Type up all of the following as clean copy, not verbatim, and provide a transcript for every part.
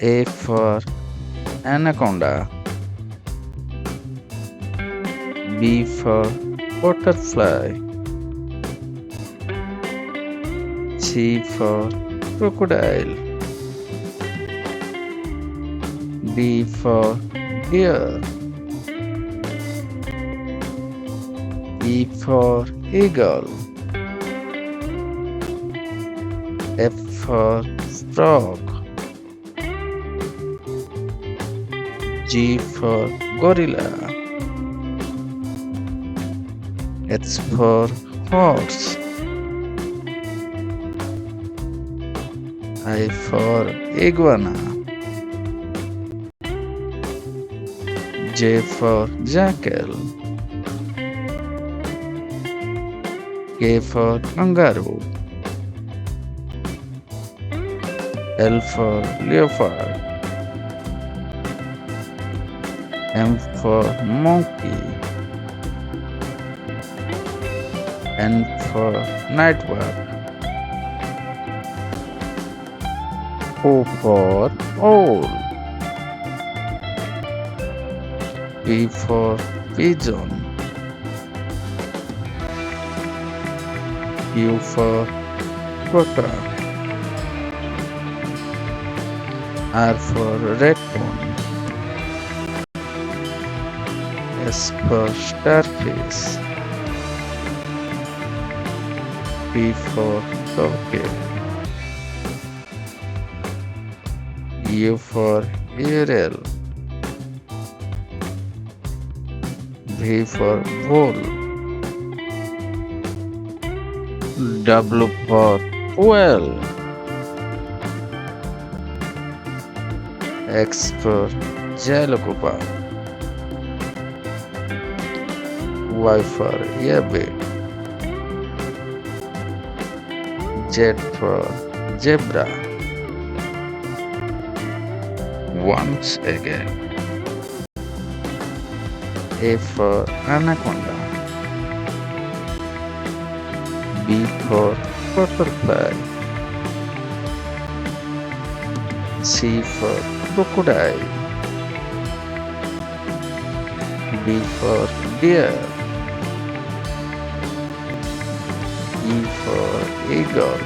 A for anaconda. B for butterfly. C for crocodile. D for deer. E for eagle. F for frog. G for gorilla. H for horse. I for iguana. J for jackal. K for kangaroo. L for leopard. M for monkey. N for nightwolf. O for owl. P for pigeon. Q for quokka. R for raccoon. S for starfish. T for turkey. U for ural. V for bull. W for whale. X for jailokupa. Y for rabbit. Z for zebra. Once again. A for anaconda. B for butterfly. C for crocodile. D for deer. E for eagle.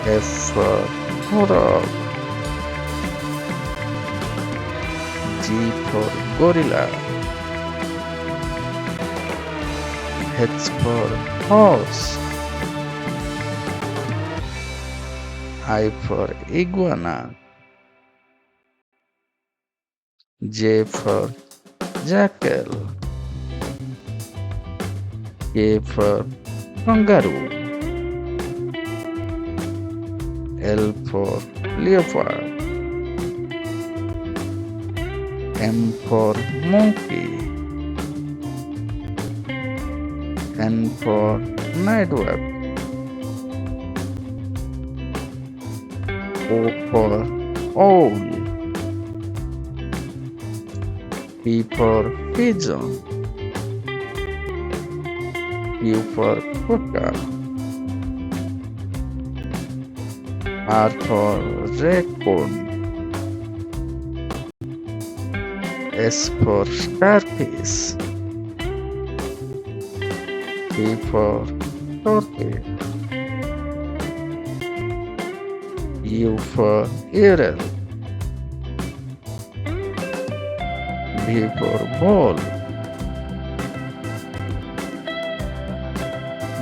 F for frog. G for gorilla. H for horse. I for iguana. J for jackal. K for kangaroo. L for leopard. M for monkey. N for nightwolf. O for owl. P for pigeon. Q for quokka. R for raccoon. S for starfish. T for turkey. U for ural. V for ball.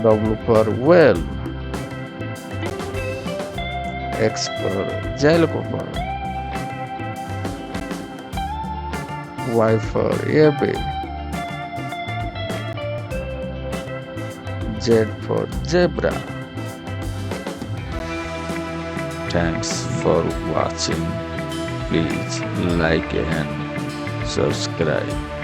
W for whale. X for jailokupa. Y for rabbit. Z for zebra. Thanks for watching. Please like and subscribe.